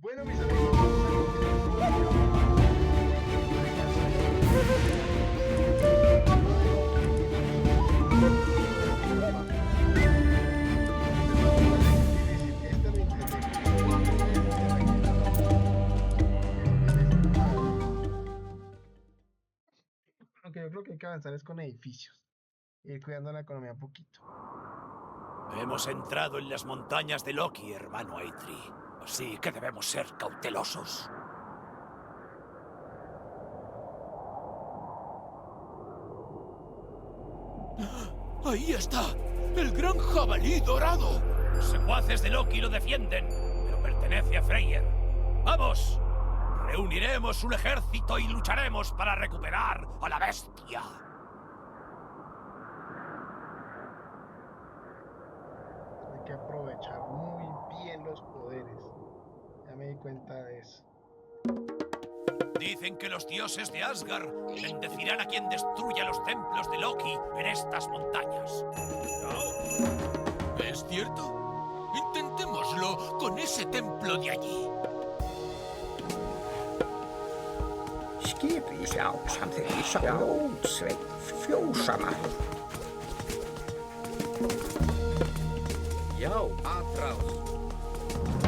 Bueno, mis amigos, vamos a continuar. Esta me entretengo. Aunque yo creo que hay que avanzar es con edificios. Ir cuidando la economía un poquito. Hemos entrado en las montañas de Loki, hermano Eitri. Así que debemos ser cautelosos. ¡Ahí está! ¡El gran jabalí dorado! Los secuaces de Loki lo defienden, pero pertenece a Freyr. ¡Vamos! Reuniremos un ejército y lucharemos para recuperar a la bestia. Hay que aprovechar muy bien los poderes. Ya me di cuenta de eso. Dicen que los dioses de Asgard bendecirán a quien destruya los templos de Loki en estas montañas. ¿Es cierto? Intentémoslo con ese templo de allí.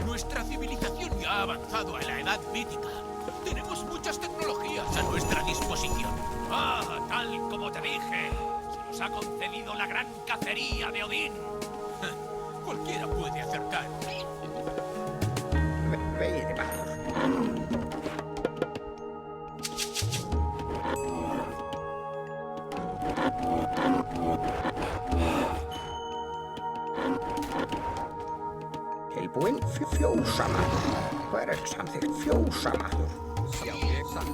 Nuestra civilización ya ha avanzado a la edad mítica. Tenemos muchas tecnologías a nuestra disposición. Ah, tal como te dije, se nos ha concedido la gran cacería de Odín. Cualquiera puede acercar. El buen fjósamaður. Hver samþykkt fjósamaður? Já, ég satt.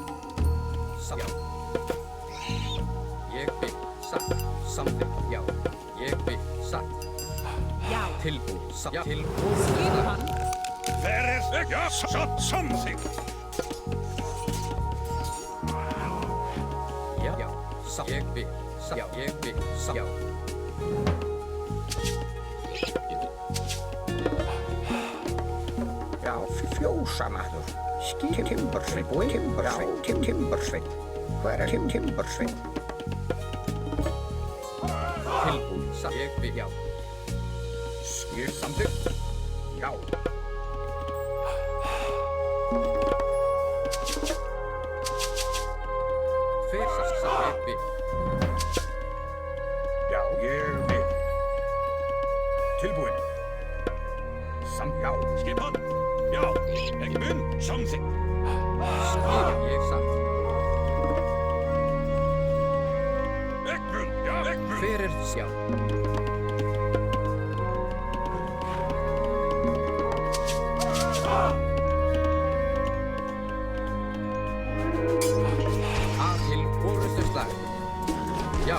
Samþykkt, já. Ég satt. Já. Tilbúin, Já. tilbúin. Skrifar hann. Samþykkt. Já, satt. Ég satt. Já, ég satt. Já. Já, fjósamaður. Timbursveinn, Timbursveinn. Hver Timbursveinn? Tilbúin, satt. Ég, já. Ég samþykkt. Já. Hver satt, ég. Já, ég vil. Tilbúin. Já. Skipan. Já, ekki mun. Samþykkt. Ég satt. Ekmun. Já, ekmun. Hver sjá? Til orustu slag. Já.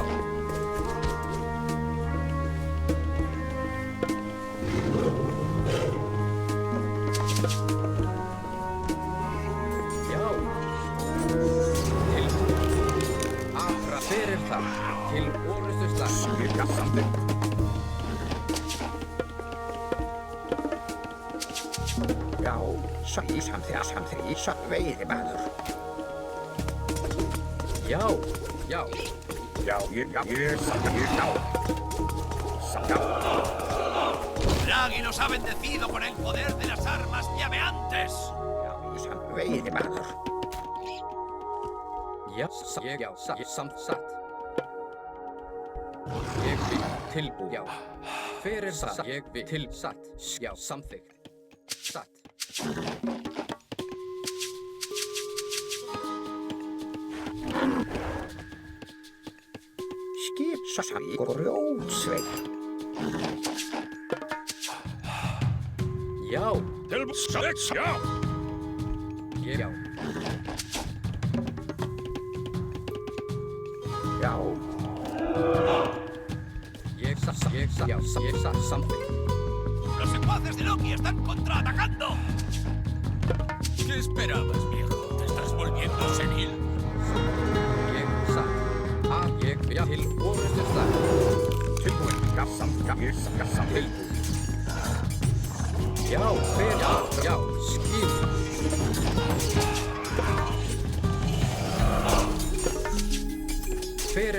Já. Til. Afra fyrir það. Til orustu slag. Ég samþykkt. Já. Samþykkt. Veiðimaður. Já. Já. Já, ég samþykkt. Já. Já. Bragi nos ha bendecido con el poder de las armas llameantes. Já, veiðimaður. Já, satt. Ég vil tilbúin. Já. Hver satt? Ég vil til satt. Já, samþykkt. Satt. Skipsasvík og Grjótsveinn. Já. Tilbúin. Já. Já. Já. Ég satt samþykkt. Los secuaces de Loki están contraatacando. ¿Qué esperabas, viejo? ¿Te estás volviendo senil? Ég satt. Ég til orustu slag. Tilbúin. Já, samþykkt. Ég samþykkt. Já, hver? Já, skip.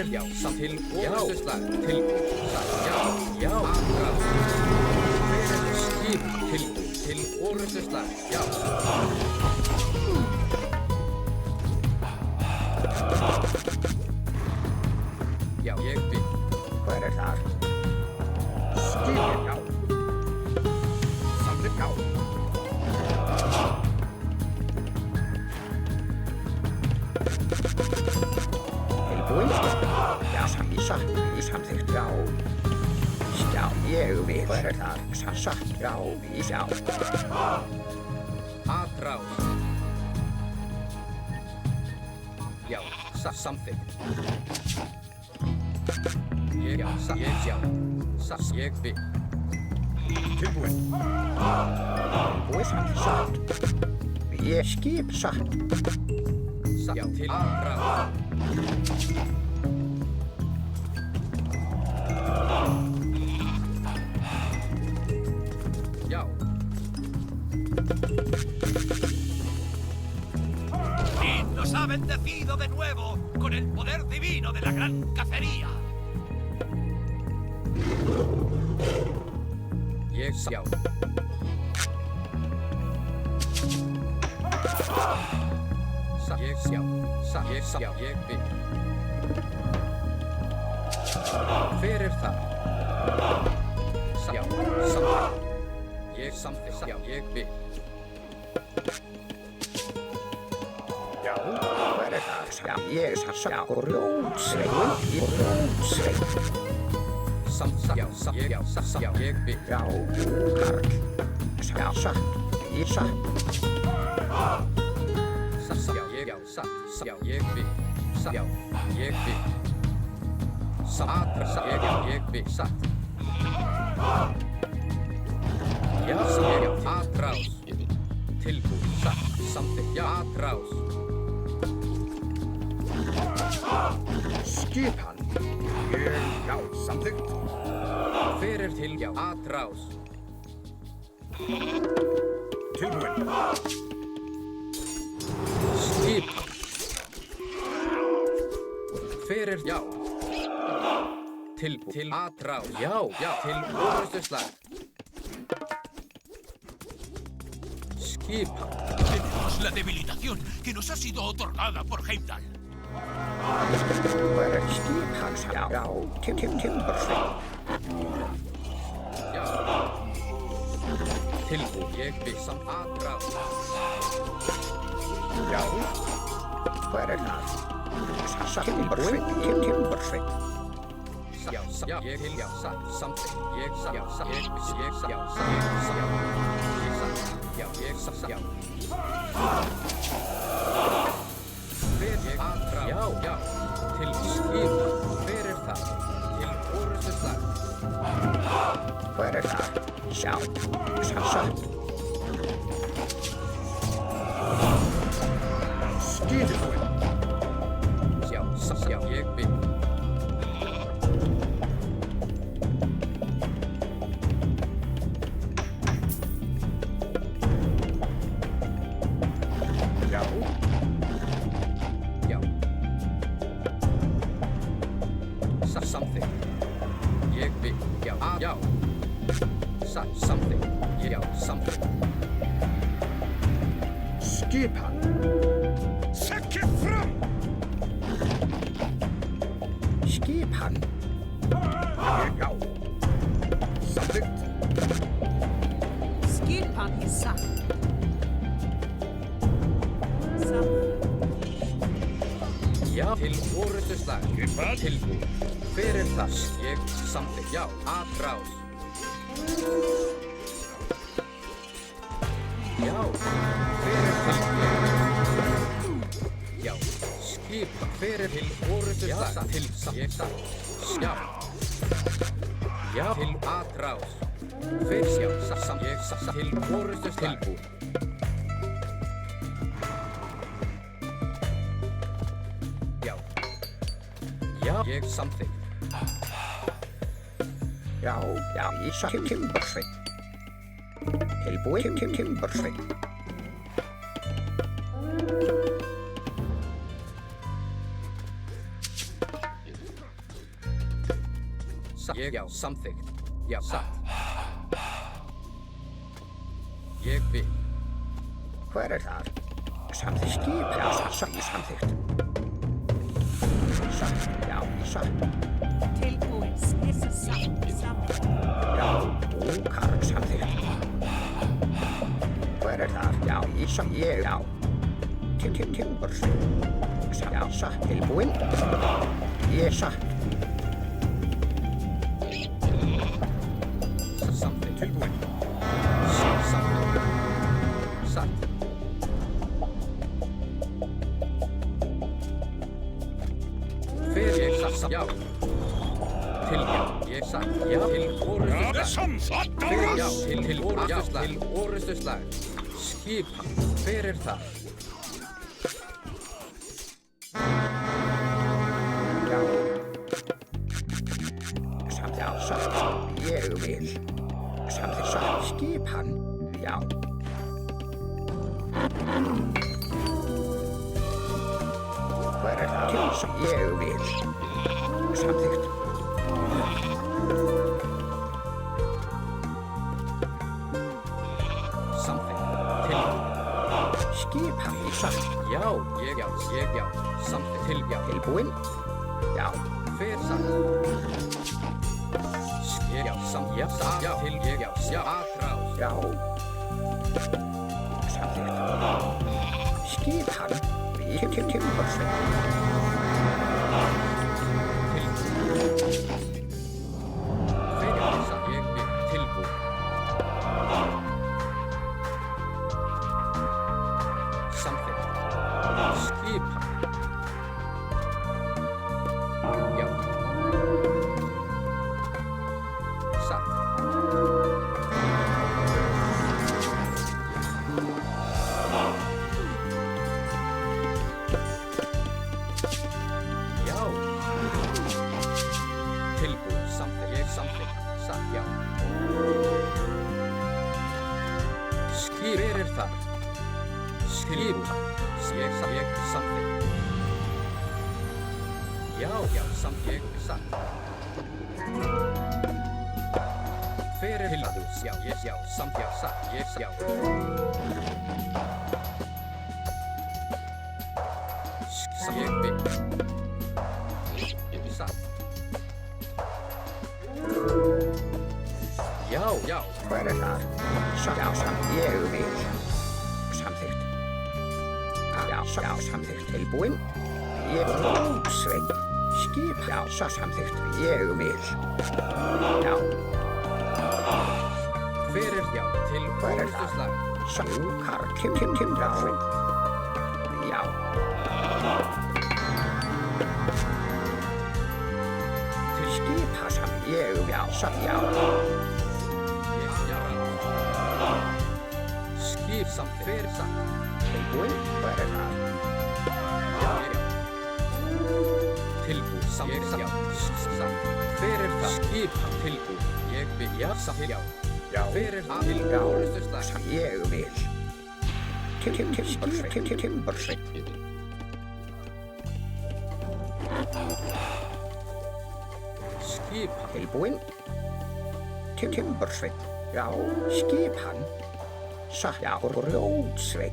Fyrir já, samt til orrustuslag. Tilbúið. Já, já. Atrás. Fyrir skip. Tilbúið. Til orrustuslag. Já. Já, ég vil. Hver þar? Skipið já. Samþykkt já. Tilbúin? Já, samþykkt já. Já, ég vil. Hver þar? Satt já, já. Atrás. Já, samþykkt. Ég já, ég vil. Tilbúin. Tilbúin satt. Ég skip satt. Já, til atrás. Já. Y nos ha bendecido de nuevo con el poder divino de la gran cacería. Ég já. Ég já, ég vil. Fyrir það. Já, samþykkt. Ég samþykkt. Já, ég vil. Já, hver þar? Já, ég satt grjótsveit. Já, ég vil. Já, Karl. Já, satt. Ég satt. Já, ég vil. Já, ég vil. Atrás. Ég vil. Satt. Já, atrás. Tilbúið. Satt. Samþykkt. Já, atrás. Skip hann. Ég, já, samþykkt. Fyrir til. Já, atrás. Tilbúin. Skip. Fyrir, já. Tilbúið. Til atrás. Já, til orrustuslag. Skip. Tenemos la debilitación que nos ha sido otorgada por Heimdall. Hver skip hans? Já, timbursveit. Já. Tilbúið. Ég vil samt atrás. Já, hver það? Timbursveit. Já, ég til, já, samþykkt. Ég Fyrir atrás. Já, til skip. Fyrir það. Til orrustuslag. Hver það? Já, satt. Skipið. Já, ég vil. Já. Já. Samþykkt. Ég vil. Já. Samþykkt. Já, samþykkt. Skip hann. Sekkið fram! Skip hann. Já. Samþykkt. Skipan í satt. Já, til orrustuslag. Tilbúið. Fyrir það. Ég samþykkt. Já, atrás. Já, fyrir það. Já, skipa. Fyrir til orrustuslag. Til samþykkt. Já. Já, til atrás. Fyrir já, ég til orrustuslag. Tilbúið. Já, ég samþykkt. Já, ég satt timbursveit. Tilbúið timbursveit. Ég, já, samþykkt. Já, satt. Ég vil. Hver er þar? Samþykkt skip, já, samþykkt. Satt, já, satt. Tilbúin, skissa samt. Já, Karl, samþykkt. Hver er þar? Já, ég, já. Timbursveit. Já, satt, tilbúin. Ég, satt. Samþykkt. Tilbúin. Samþykkt. Satt. Fer ég satt, já. Til já, ég satt, já. Til orustuslag. Fer já, til orustuslag. Til orustuslag. Skipa, hver er það? Já. Samt, já, satt. Ég vil. Samþykkt satt, skip hann. Já. Hver er það? Til sem ég vil. Samþykkt. Samþykkt. Til. Skip hann í satt. Já, ég já. Samþykkt. Til já. Tilbúin. Já. Hver satt? Ég já, samt, já, satt, já. Til ég já, atrás. Já. Samþykkt. Skip hann. Timbursveit. Til. Hver já, satt, ég vil. Tilbúin. Samþykkt. Skip hann. Já. Satt. Já. Tilbúin. Samþykkt. Ég samþykkt. Satt. Já. Skip. Hver er það? Skip. Ég samþykkt. Já, samþykkt. Satt. Hver er það? Já, samþykkt. Satt. Ég já. Ég vil. Satt. Já. Hver er það? Satt, já, samt. Ég vil. Samþykkt. Já, samþykkt. Tilbúin. Ég útsveit. Skip, já, samþykkt. Ég vil. Já. Hver er já? Til Hver er orustuslag. Satt. Karl, timbursveit. Já. Til skipa samt. Ég, já, samt, já. Já. Skip samt. Hver satt? Tilbúin. Hver er það? Já. Tilbúin samt. Já. Satt. Hver er það? Skip tilbúin. Ég vil. Já, samt. Já. Já. Hver er það? Til orustuslag. Samt. Ég vil. Timbursveit. Skip Tilbúin. Timbursveit. Já, skip hann. Satt, já, grjótsveit.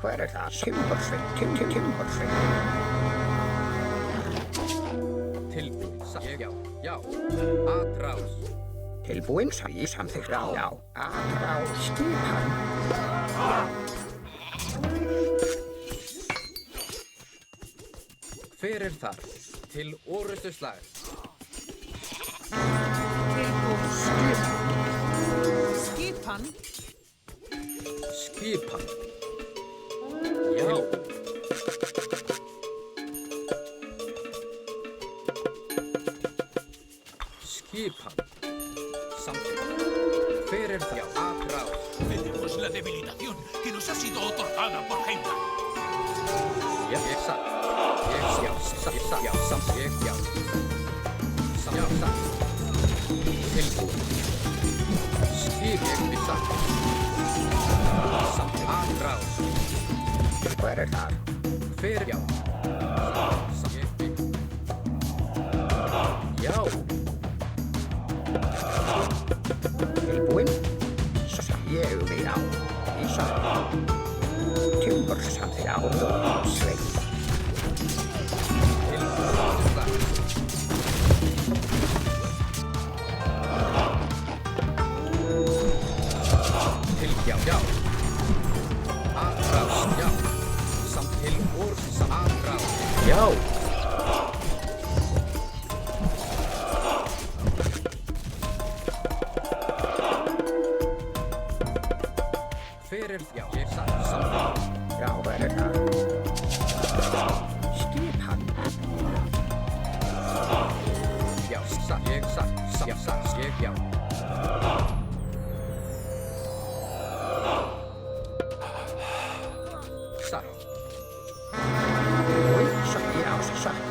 Hver er það? Timbursveit. Timbursveit. tilbúin. Já. Atrás. Tilbúin, samþykkt. Já. Atrás. Skip hann. Hver er þar? Til orustuslag. Tilbúin. Skipan. Skipan. Já. Skipan. Samþykkt. Hver er það? Atrás. Tenemos la debilitación que nos ha sido otorgada por Heimdall. Já, satt. Já, samt. Já. Satt. Tilbúin. Skip, við satt. Samt. Atrás. Hver er það? Hver, já. Samt. Já. Tilbúin. Ég við á. Í satt. Timbursamt já. Sveit. Til orrustuslag. Til já. Atrás, já. Samt til samt atrás. Já. Fyrir, já, ég samt. Já, verður það. Skipan. Já, ég satt, ég, já. Satt. Oj, já, satt.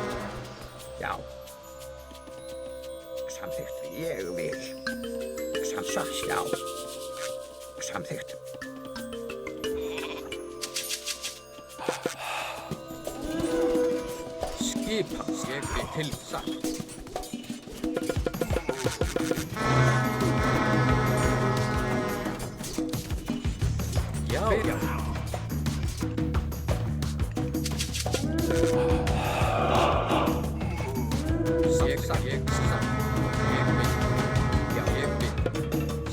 Já. Samþykkt, ég vil. Satt, já. Samþykkt. Skipan, ég vil til satt. Já, já. Ég satt. Ég vil. Já, ég vil.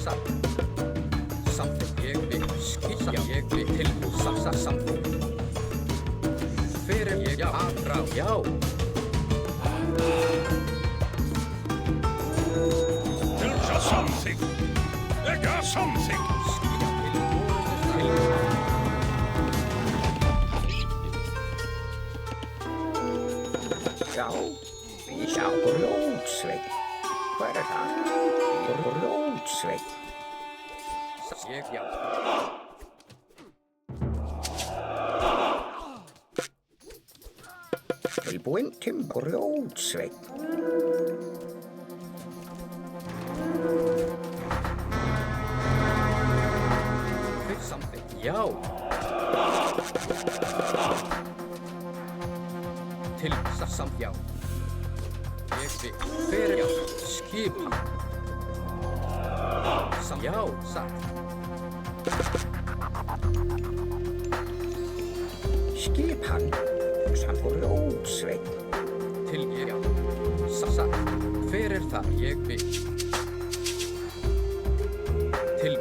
Satt. Samþykkt, ég vil. Skipan, já, ég vil til satt, samþykkt. Fyrir, ég, já, atrá, já. There's something. There's something. Skýja til orrustuslag. Já, við sjá grjótsveit. Hvað er það? Grjótsveit. Ég, já. Tilbúin grjótsveit. Fyrir samþykkt, já. Til samt, já. Ég vil. Fyrir, já. Skipan. Samt, já, satt. Skipan. Samt grjótsveit. Til ég, já. Satt. Fyrir það, ég vil. Til,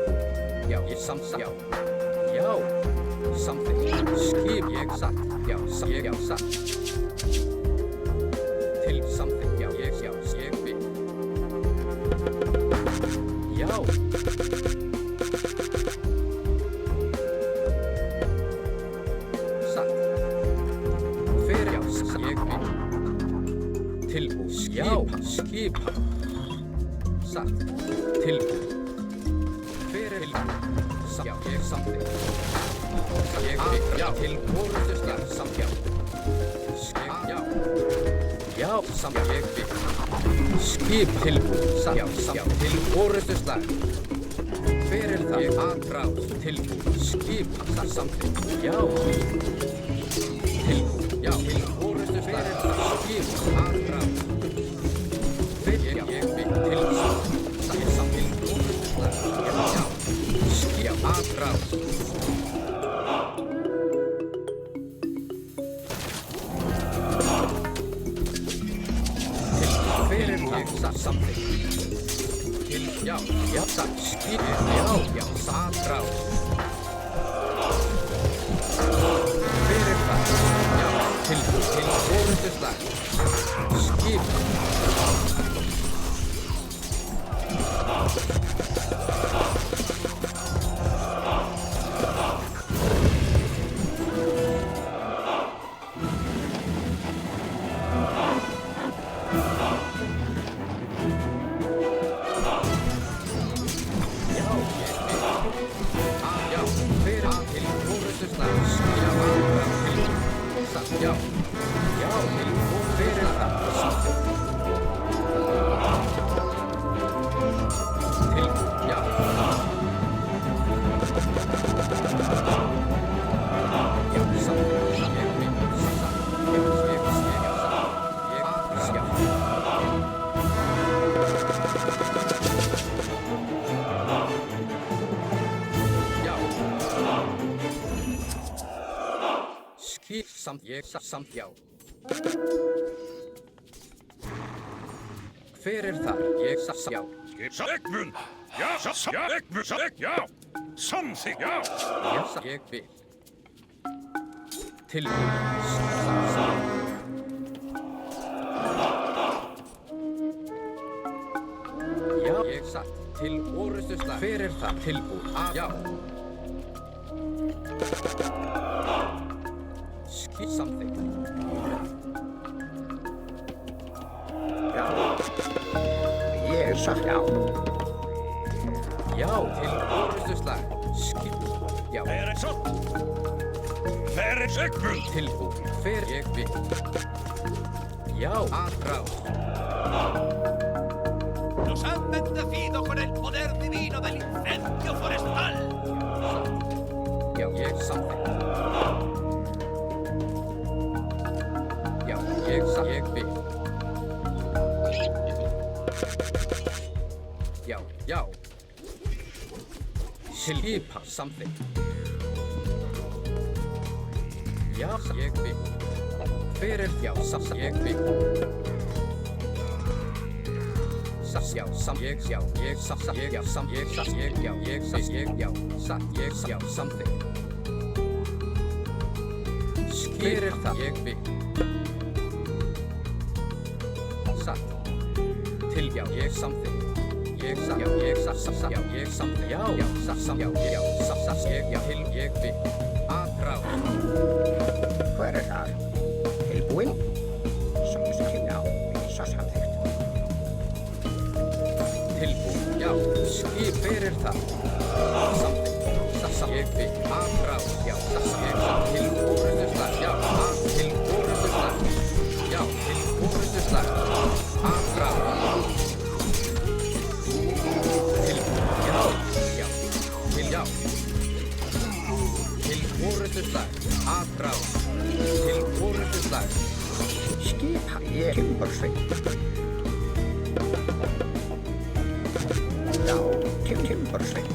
já, ég samt, já. Já. Samþykkt. Skip, ég satt. Já, ég, já, satt. Til samþykkt, já, ég vil. Já. Satt. Fyrir, já, ég vil. Tilbúð, já, skipan. Satt. Tilbúð. Fyrir, já, ég samþykkt. Ég vil, já, til orrustuslag, samt, já. Já. Já, samt, ég vil. Skip tilbúð, samt, já, til orrustuslag. Fyrir það, ég atrás, tilbúð, skip, samþykkt, já. Tilbúð, já, til orrustuslag, skip, atrás. Fyrir, já, ég vil, til samt, til orrustuslag, já. Skip, atrás. Fyrir ég satt samþykkt. Til, já, satt, skip, já, satrás. Fyrir það, já, til orrustuslag, skip. Skip samt samt já. Hver þar? Ég já. Eggbund! Já, Eggbund! Já! Samþykkt! Já! Ég vil. Til Já, ég satt. Til orustu slag. Hver það? Tilbúð. Já. Skip samþykkt. Já. Ég satt já. Já, til orustu slag. Skip. Já. Hver Eggbund? Tilbúð. Hver ég vil. Já, atrás. Nos han bendecido con el poder divino del incendio forestal. Já, ég samþykkt. Já, ég vil. Já. Skipa samþykkt. Já, ég vil. Hver já, ég vil. Já, ég samþykkt. Hver það? Ég vil. Satt. Til já, ég samþykkt. Ég samþykkt. Til ég vil. Atrás. Hver þar? Tilbúinn? Samþykkt já. Samþykkt. Tilbúð, já, skip hver það? Samþykkt, ég vil, atrás, já, til orustu slag, já, til orustu slag, já, til orustu slag, atrás. Tilbúð, já, til orustu slag, atrás, til orustu slag. Skipa ég timbursveit. Já, timbursveit.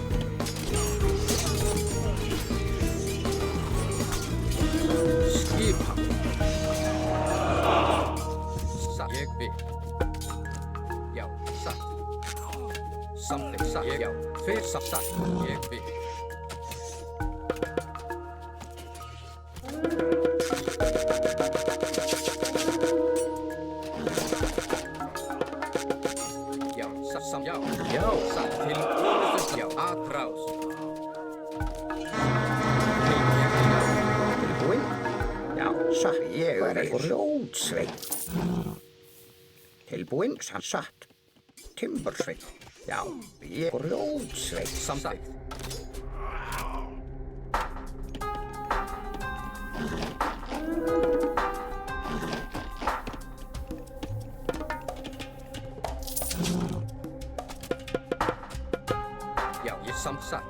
Skipa. Satt. Ég vil. Já, satt. Samþykkt, satt. Já, hver satt. Ég vil. Já, satt til orustu, já, atrás. Tilbúinn? Já, satt. Ég grjótsveit. Tilbúinn? Satt. Timbursveit. Já, ég grjótsveit. Samþykkt. Já, ég samsatt.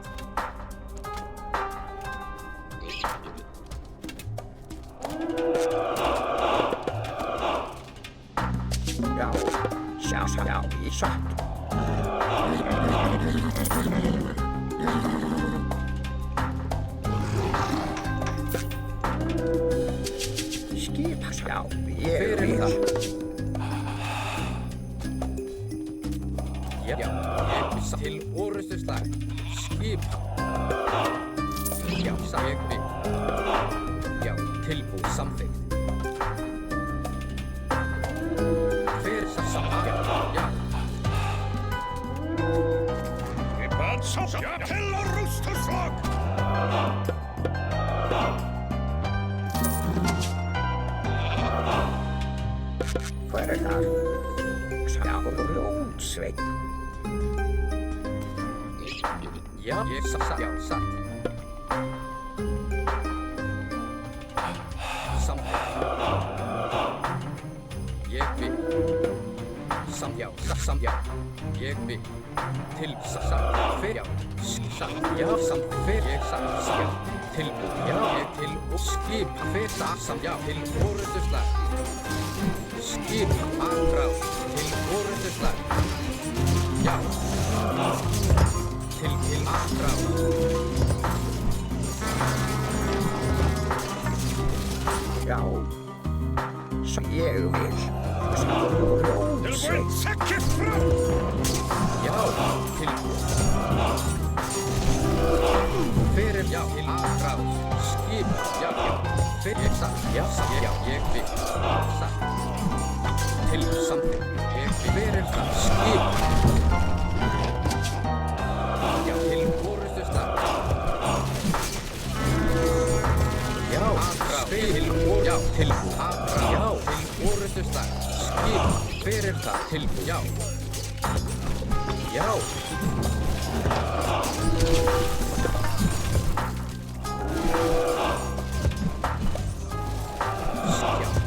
Já, ég satt. Skipa, já, ég vil. Já, ég til orustu slag. Skipa. Já, ég vil. Já, tilbúð samþykkt. Hver satt? Já. Til orustu slag! Hver þar? Já, grjótsveit. Já, ég satt. Já, satt. Samþykkt. Ég vil. Já, ég vil. Til satt. Hver já. Satt. Já, samt. Hver ég satt. Já. Tilbúð. Já, ég til. Skip. Hver satt. Já, til orustu slag. Skip. Atrás. Til orustu slag. Já. Til atrás. já, til aðráð, skip, já, fyrir satt, já, ég vil, satt, til samþykkt, ég fyrir það, skip, já, til orustu stað, já, aðráð, til orustu, já, til aðráð, já, til orustu stað, skip, fyrir það, til, já, já,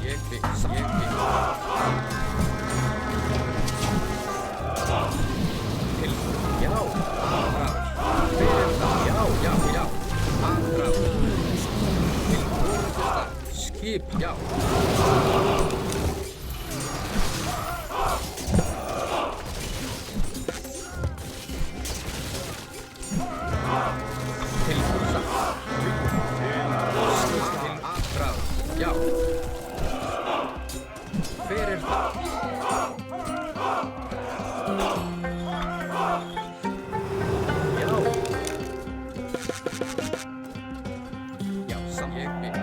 ég vil, til, já, aðráð, fyrir það, já, aðráð, til orustu stað, skip, já, til satt, til aðráð, já, fyrir það, já, já, sam ég vil,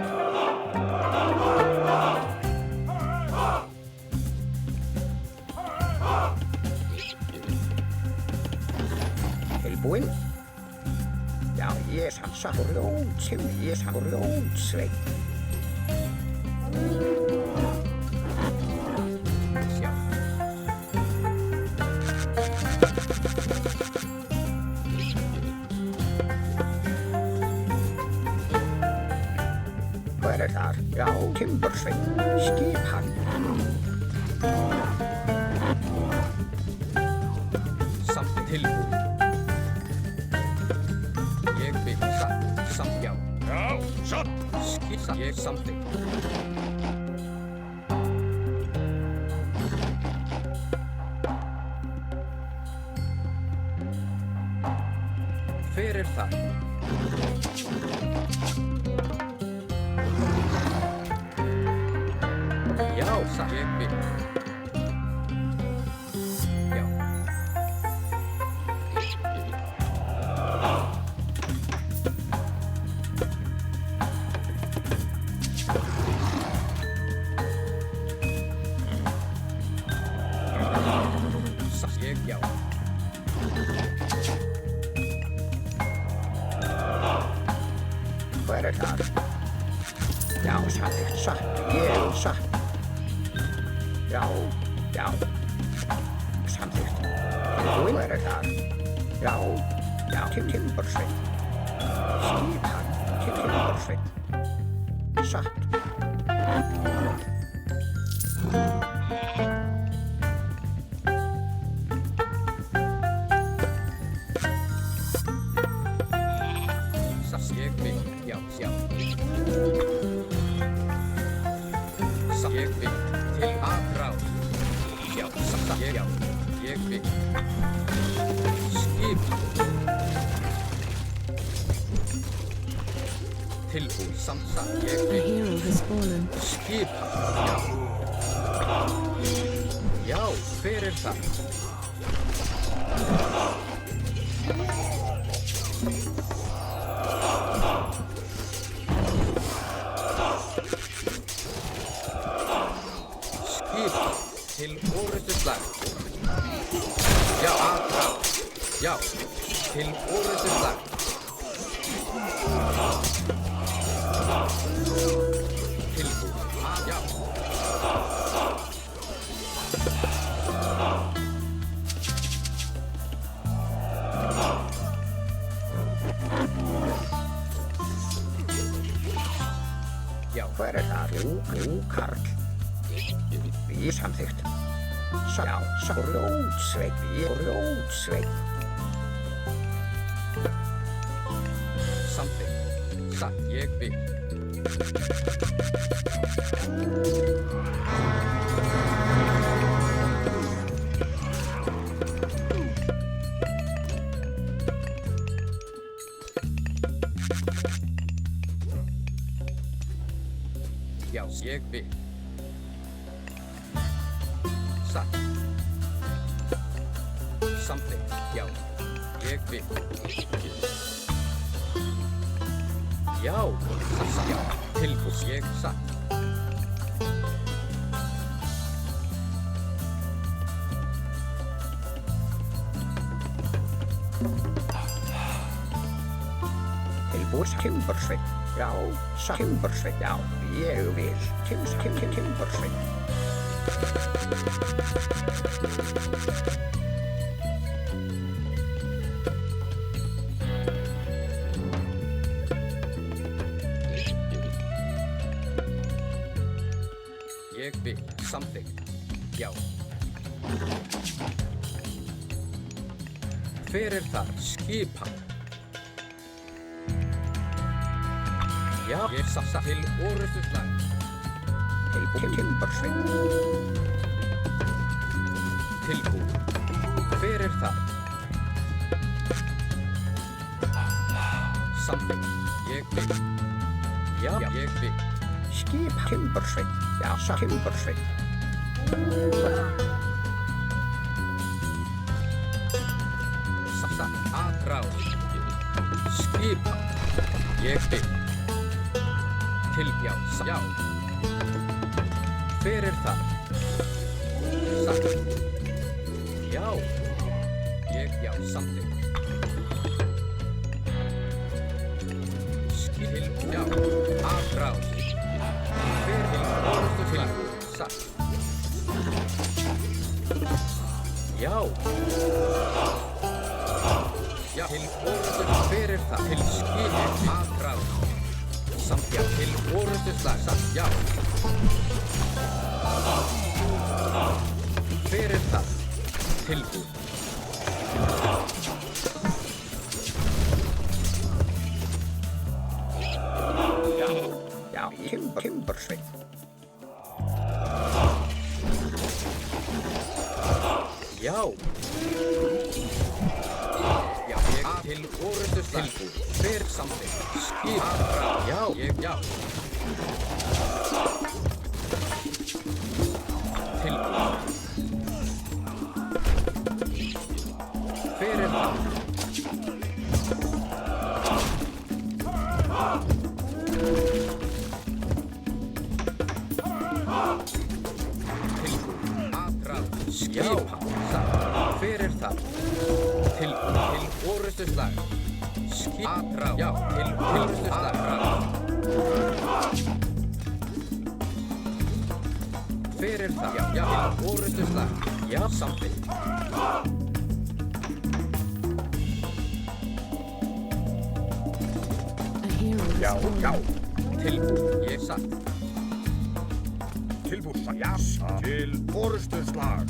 Tilbúinn? Já, ég sansa grjótsveinn, ég sansa grjótsveinn. Sjá. Hver þar? Já, timbursveinn, skip hann. samt tilbúin. Ég vil satt, samt já. Já, satt. Skissa, ég samþykkt. Fyrir það. Já, satt, ég vil. Já. Satt, ég já. Hver það? Já, satt, ég satt. Já, já. Samþykkt. Tilbúin er það. Já, já. Timbursveinn. Skipan. Timbursveinn. Satt. Satt, ég vil. Já, já. Satt, ég vil. Til aðráð. Já, satt, ég já. Ég vil. Skip. Tilbúin, samt, satt, ég A vil. hero has fallen. Skip. Já. Já, fyrir það. Skip til orustu slag. Já, aðráð. Já, til orustu slag. Tilbúin. Já. Já, Hver það? Jú, Karl. Ég samþykkt. Já, grjótsveinn, grjótsveinn. samþykkt. Satt, ég vil. Já, ég vil. Satt. Samþykkt, já. Ég vil. Já, já, tilbúið, ég satt. Tilbúið Timbursveinn. Já, Timbursveinn. Já, ég vil. Timbursveinn. Ég vil, samþykkt, já. Hver þar? Skipan. Já, ég satt til orrustuslag. Timbursveinn. Tilbúið. Hver þar? Samþykkt, ég vil. Já, ég vil. Skip Timbursveinn. Já, Timbursveinn. Satt, aðráð. Skipan. Ég vil. Já. Hver þar? Satt. Já. Já, samþykkt. Já, aðráð. Hver orrustu til satt. Já. Já, til orrustu hver það? Til skilið aðráð. Samt já, til orrustu slag satt, já. Hver það? Tilbúið. Já, Timbursveinn. Já. Já, ég til orrustu slag. Tilbúið. Hver samþykkt. Skip. Já, já. Tilbúið. Hver það? Skipan, satt. Hver það? Til orrustuslag. Skipan, já, til orrustuslag. Hver það? Já, til orrustuslag. Já, samþykkt. Já. Tilbúið, ég satt. Tilbúið, já. Til orrustuslag.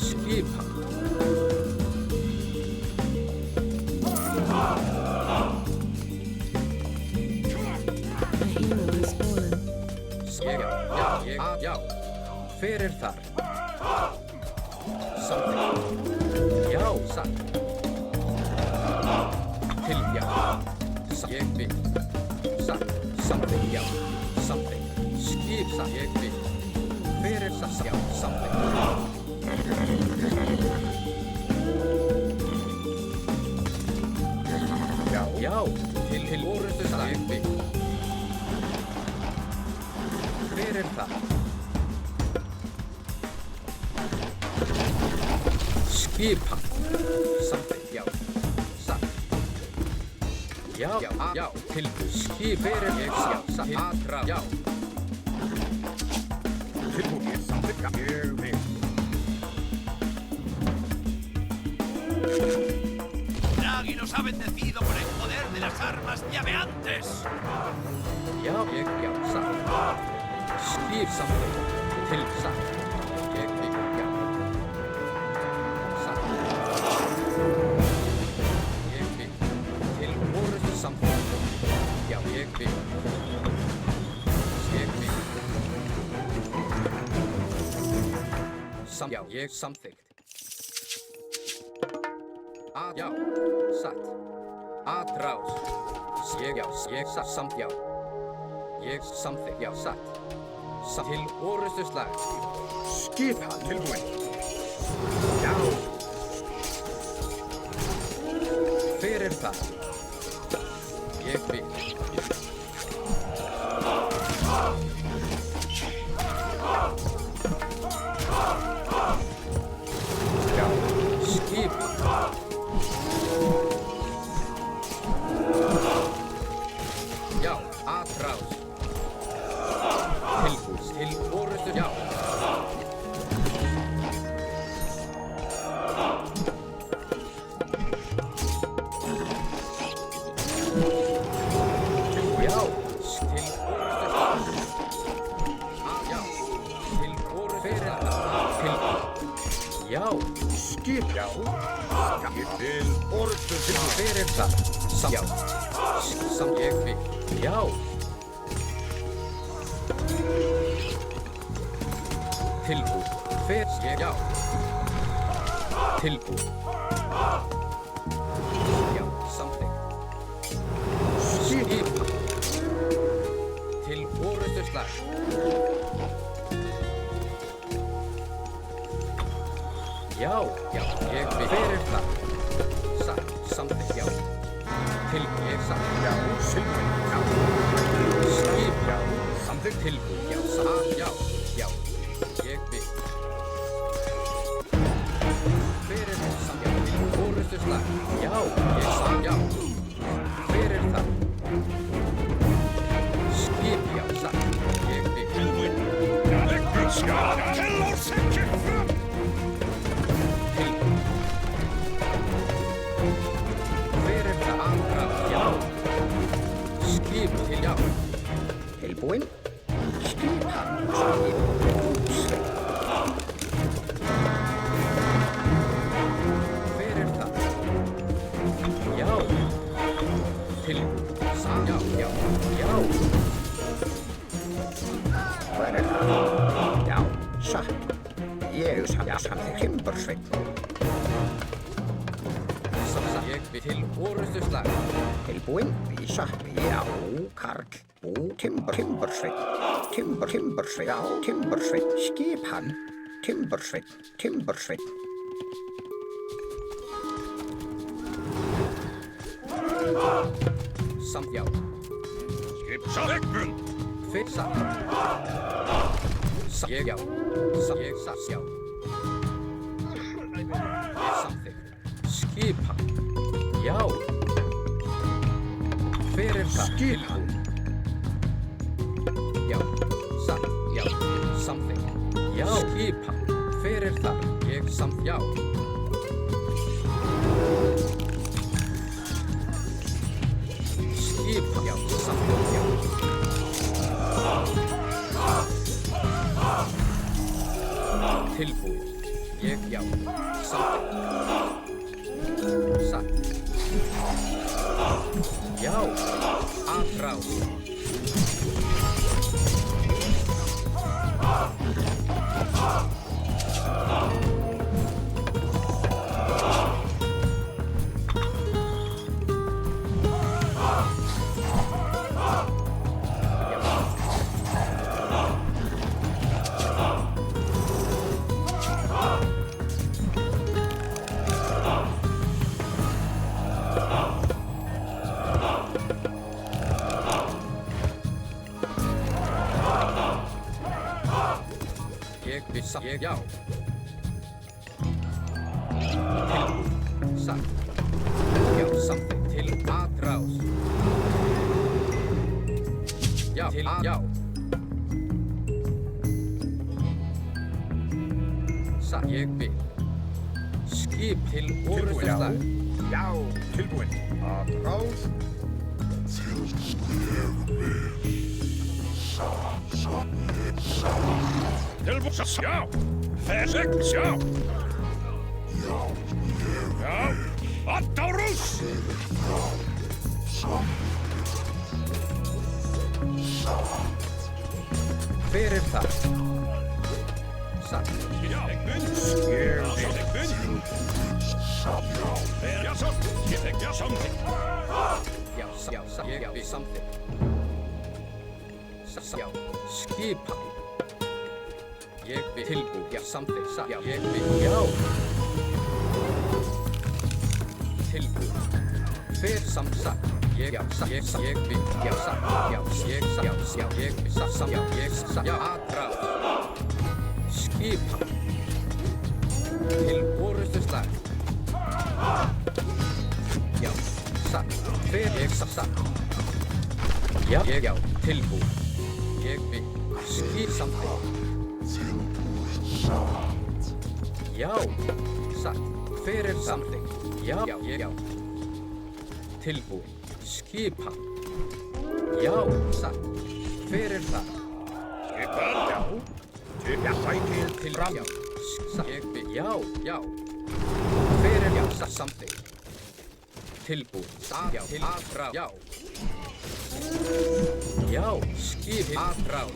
Skipan. Já. Hver þar? Samþykkt. Já, satt. Til, já. Ég vil. Satt. Samþykkt, já. Samþykkt. Skip, satt. Ég vil. Hver satt? Já, samþykkt. Já, til orrustu slag. Ég vil. Hver það? Skipan. Samþykkt, já. Satt. Já, tilbúið. Skip, hver ég satt. Satt, aðráð, já. Tilbúið, samþykkt, ég vil. Draghi nos ha bendecido con el poder de las armas llameantes. Já, satt. Skip, samþykkt. Til, satt. Ég vil, já. Satt. Ég vil. Til orrustu samþykkt. Já, ég vil. Ég vil. Já, ég samþykkt. Já, satt. Aðráð. Ég satt samt, já. Ég samþykkt, já, satt. Til orrustu slag. Skipan tilbúin. Já, Hver er það? Ég vil. Já, skip. Já, atrás. Tilbúð til orustu, já. Já, til orustu slag. Já, til orustu fyrir tilbúð. Já, skip, já. Til orðstuslag. fyrir það. Já, samt ég vil. Já. Tilbúð. Fyrir ég, já. Tilbúð. Já, samþykkt. Skipa. Til orustu slag. Já, já, ég vil. Fyrir það. Samþykkt, já. Tilbúð, ég samþykkt. Já, Silfur, já. Skip, Já, samþykkt. tilbúð, já, já, já. Ég vil. Fyrir það, já, til orustu slag. Já, ég samþykkt, já. Fyrir það. Skip, já, ég vil. Leggur skala til orðsækja fram. Tilbúð. Fyrir það, andra, já. Skip til, já. Tilbúinn. Skip hann. Skip. Fyrir það. Já. Tilbúð. Já, já, já. Hver er það? Já, satt. Ég samþykkt. Timbursveinn. Ég vil til orustu slag. Tilbúinn. Vísa. Já, Karl. Timbursveinn. Timbursveinn. Já, Timbursveinn. Skip hann. Timbursveinn. Samt, já. Skip leggbund. Fyrir samt. Ég, já. Ég, já. Ég samþykkt. Skipa. Já. Fyrir það. Skip hann. Já. Já. Samþykkt. Já. Skipa. Fyrir það. Ég samt, já. Skipa. Já. Samþykkt, já. Tilbúið. Ég, já. Samþykkt. Satt. Já. Atrás. Ég, já. Tilbúð. Satt. Já, samþykkt. Til atrás. Já, til já. Satt. Ég vil. Skip til orustu slag. Já, tilbúinn. Atrás. Tilbúinn. Já. Legg, já. Já. Atrás. Fyrir það. Satt. Já. Leggbund. Leggbund. Já, samt. Já, samþykkt. Já, ég vil samþykkt. Já, skipa. ég vil. Tilbúið, já, samþykkt, já, ég vil, já. Tilbúið. Hver samsagt, ég, já, ég vil, já, sagt, já, ég, vil, já, ég, já, aðráð. Skipa. Til orustuslag. Já, sagt, hver ég sagt. Já, ég, já, tilbúið. Ég vil, skip samþykkt. Já, sagt, hver samþykkt. Já, ég, já. Tilbúið, skipa. Já, sagt, hver það? Skipar, já. Já, sækir Til fram, já. Ég vil, já, já. Hver já, samþykkt. Tilbúið, já, aðráð, já. Já, skip aðráð.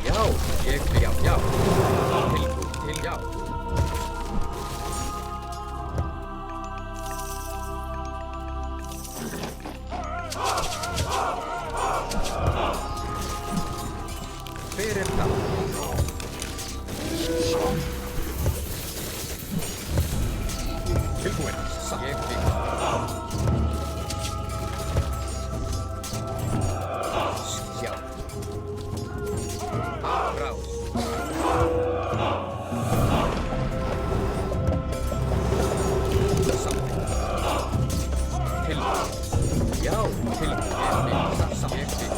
Já, ég vil, já, já. Tilbúið, til, já. Hver það? Tilbúin. Ég vil. Já. Aðráð. Samþykkt. Tilbúið. Já, tilbúið. Ég vil.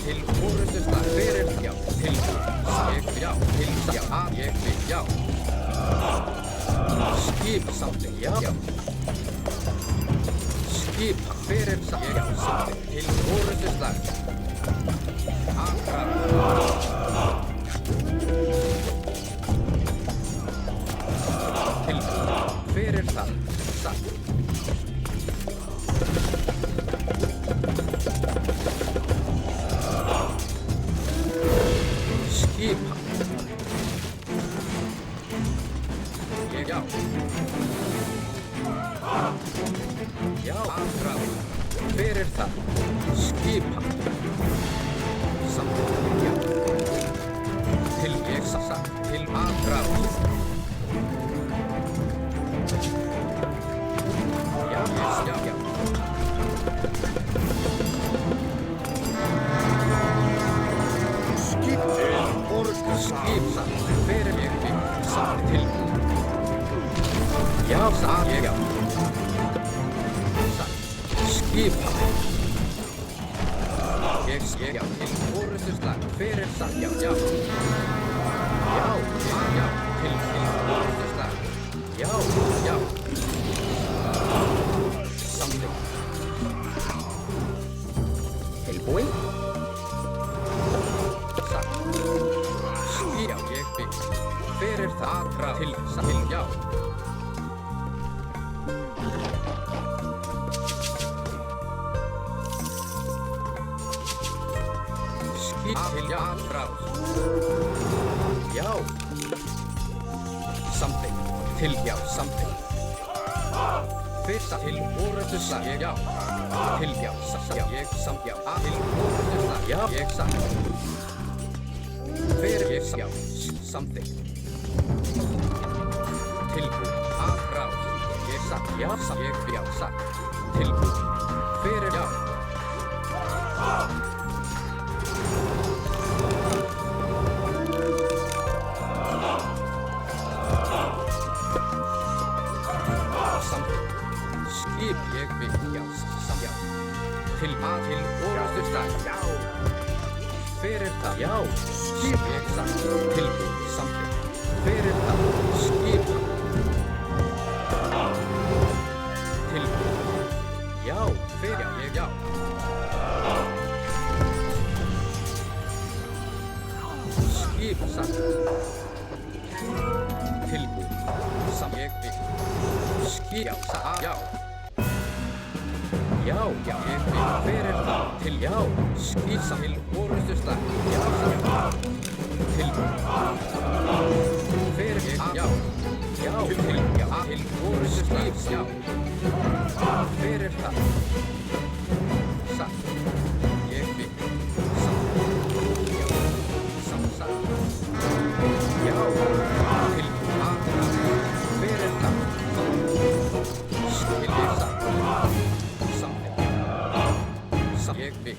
Til orustuslag. Hver já. Tilbúið. Ég vil. Já. Til já. Ég vil. Já. Skipa samþykkt. Já. Skipa. Hver samþykkt. Já. Samþykkt. Til orustuslag. Aðráð. Tilbúið. Hver það? Sagt. Skipa. Ég, já. Já, aðráð. Hver það? Skipa. Samþykkt, já. Til ég sagt, til aðráð. Já, já, já. skip orustuslag. Skip samt, hver ég vil, samt tilbúið. Já, samt, ég, já. Samt, skipa. Ég, já, til orustuslag, hver samt, já, já. Já, já, til orustuslag. Já, já. Samþykkt. Tilbúin. Sagt. Já, ég vil. Hver það? Aðráð. Til, já. Skip til, já, aðráð. Já. Samþykkt. Til, já, samþykkt. Fyrsta til orustuslag. Ég, já. Til, já, já, ég, samt, já. Til orustuslag. Já, ég, samt. Hver ég, já, samþykkt. Tilbúið, aðráð. Ég, samt, já, samt, ég, já, samt. Tilbúið. Hver já. Samþykkt. Skip ég vil, já, samt, já. Til orustuslag. Já. Hver það? Já. Skip ég samt. Tilbúið, samþykkt. Hver það? Skip. Tilbúið. Já. Hver ég, já. Skip samt. Tilbúið. Samt ég vil. Skip, já, samt, já. Já, já, ég vil. Hver það? Til, já. Skip samt. Til orustuslag. Já, samt. Tilbúið. Fyrir, já, til orrustuslag, já. Fyrir það. Satt, ég vil. Satt, já, satt. Já, til aðra. Fyrir það. Skilja satt. Samþykja. Satt, ég vil.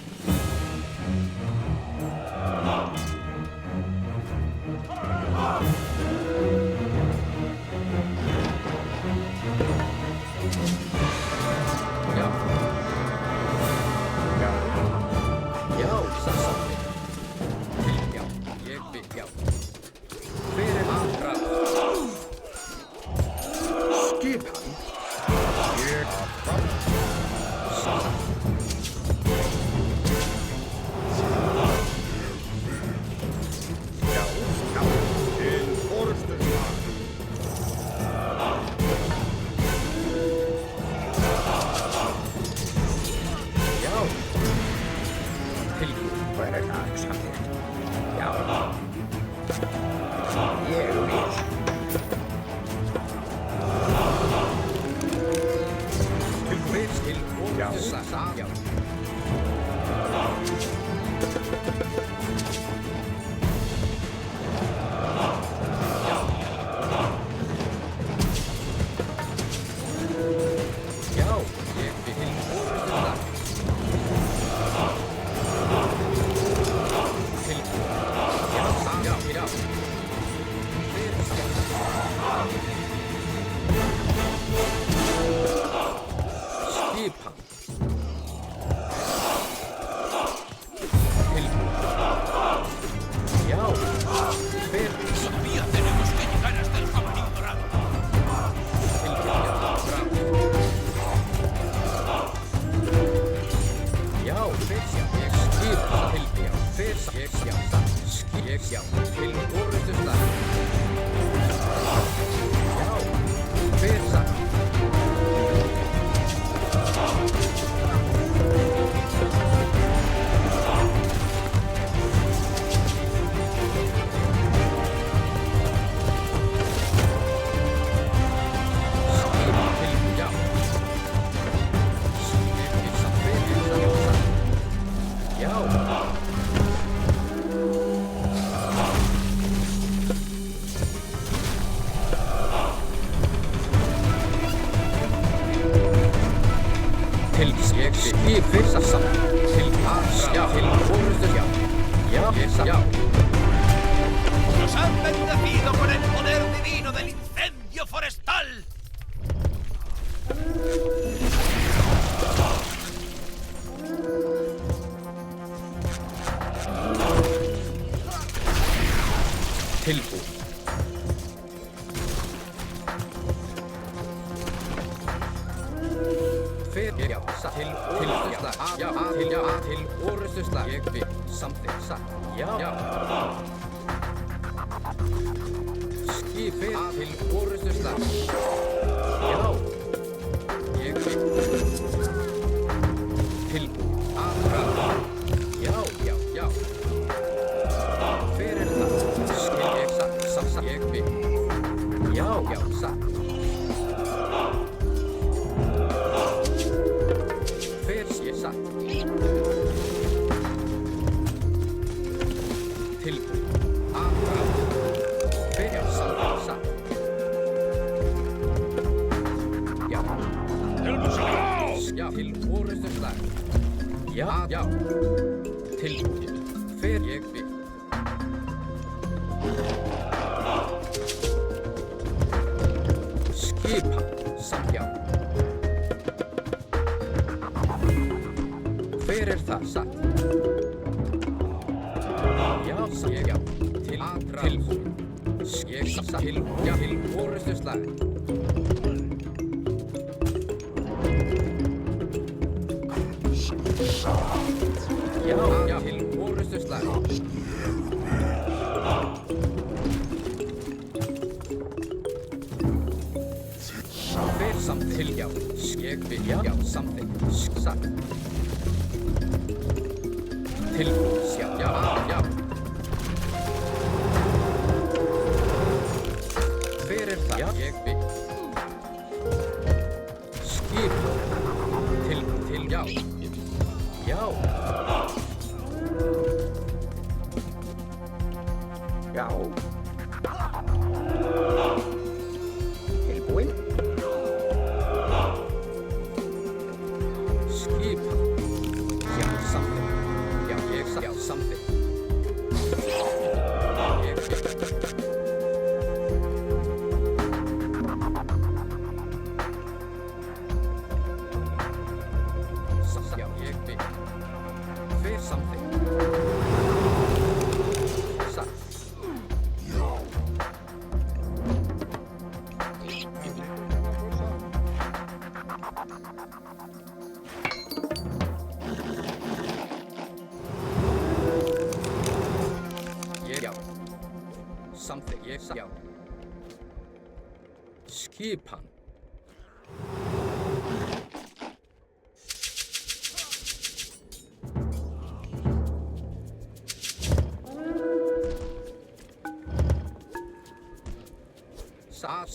Nos han bendecido con el poder divino del incendio forestal. Tilbúð. Fyrir, já, satt. Til orrustuslag. Ég vil. Samþykkt, satt. Já. Skipið til orrustuslag. Já. Ég vil. Tilbúð. Aðra. Já. Fyrir það. Skil ég satt. Ég vil. Já, satt. Fyrir ég satt. Tilbúð. Aðra. Fyrir satt. Já. Já, til orrustuslag. Já. Tilbúð. Fyrir ég vil. Skipa. Satt, já. Fyrir það, satt. Já. Til aðra. Tilbúð. Ég satt. Til orrustuslag. Já, til orrustuslag. Fyrir samt til, já. Ég vil, já, samþykkt. Satt. Tilbúð, já. something. Satt. Já. Something. Já. Skipan.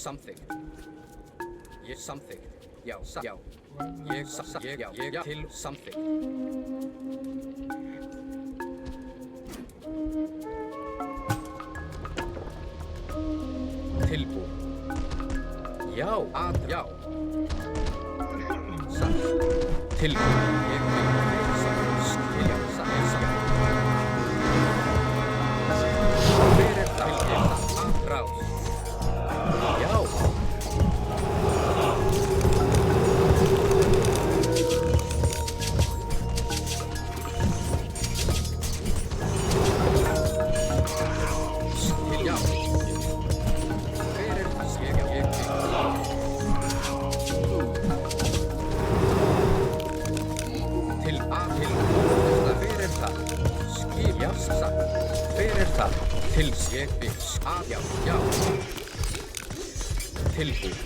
Something. Ég something. Já. Já. Ég til something. Tilbúin. Já. Já. Satt. Tilbúin. Ég skilja. Satt. Fyrir það. Atrás. Já. Skilja. Fyrir það. Fyrir það. Skilja. Satt. Fyrir það. Til ég byggs. Já. Já. Tilbúin.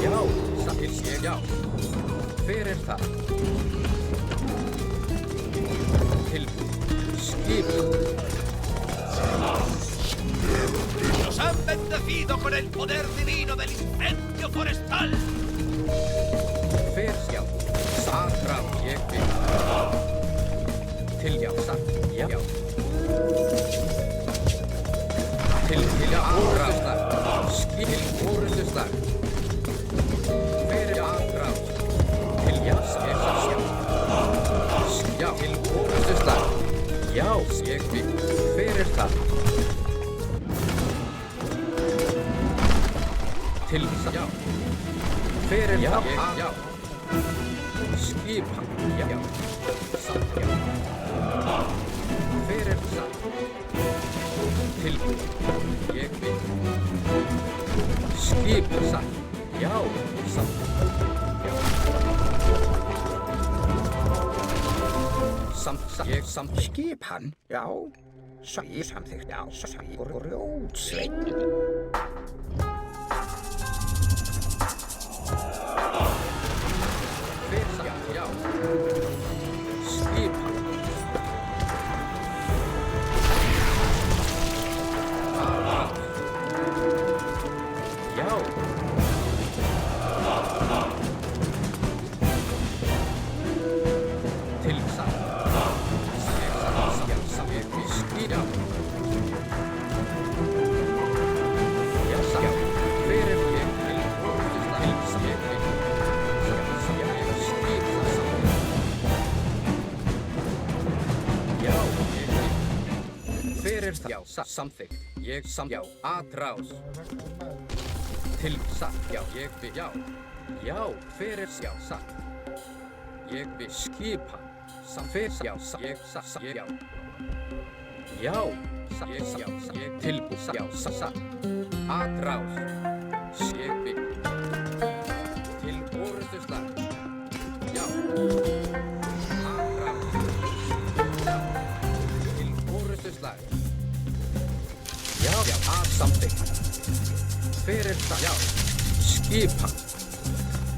Já, til ég, já. Fyrir það. Tilbúin. Skipan. Nos han bendecido con el poder divino del incendio forestal. Fyrir já. Atrás, ég bygg. Til já, satt. Já. Til já, atrás. Skil, orðustar. Fyrir atrás. Til já, já. Já, til orðustar. Já, ég bygg. Fyrir það. Til já. Fyrir já, já. Skipan, já. Satt, já. Fyrir satt. Tilbúin, ég bygg. Skipan, satt. Já, satt. Já. Ég samt. Skipan, já. Ég samþykkt, já. Grjótsveinn. Já, já. Skipan. Já. Til satt. Ég skýra. Já, satt. Fyrir ég til Fyrir það, já, samþykkt, ég já, atrás. Til satt, já, ég bygg, já. Já, fyrir, já, satt. Ég bygg, skipan. Fyrir, já, ég, satt, ég, já. Já, satt, ég, tilbúin, já, satt. Atrás. Ég bygg. Til orðustar. Já. Atrás. Já. Til orðustar. Já, já, samþykkt. Fyrir það, já. Skipan.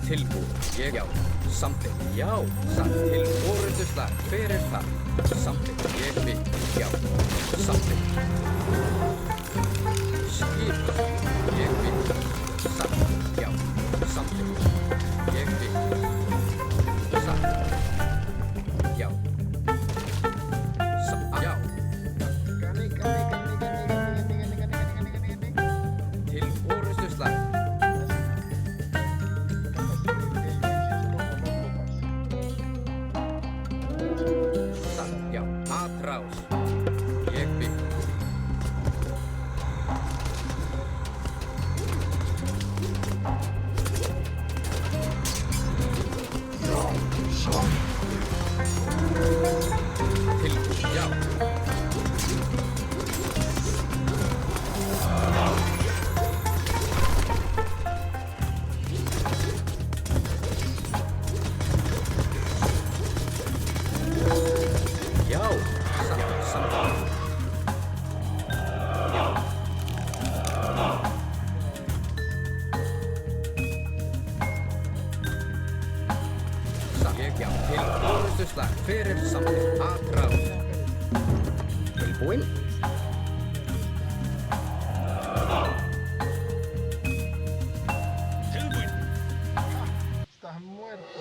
Tilbúin, ég, já. Samþykkt, já. Satt til orðustar. Fyrir það. Samþykkt, ég bygg, já. Samþykkt. Skipan, ég bygg. Satt, já. Samþykkt, ég bygg. Satt. Já. Satt, já. Til orðustar. Satt, já. Atrás. Ég Já, til orustuslag fyrir samtinn Atráð. Tilbúin. Tilbúin. Estás muerto.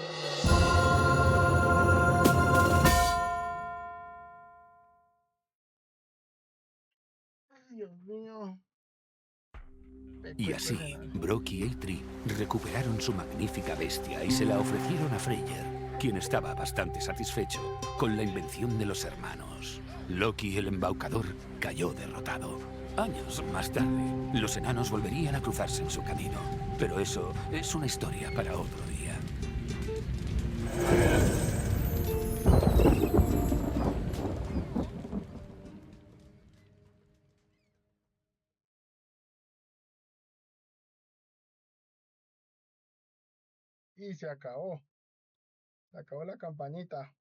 Ay, Dios mío. Y así, Brok y Eitri recuperaron su magnífica bestia y se la ofrecieron a Freyr, quien estaba bastante satisfecho con la invención de los hermanos. Loki, el embaucador, cayó derrotado. Años más tarde, los enanos volverían a cruzarse en su camino, pero eso es una historia para otro día. Y se acabó. Se acabó la campanita.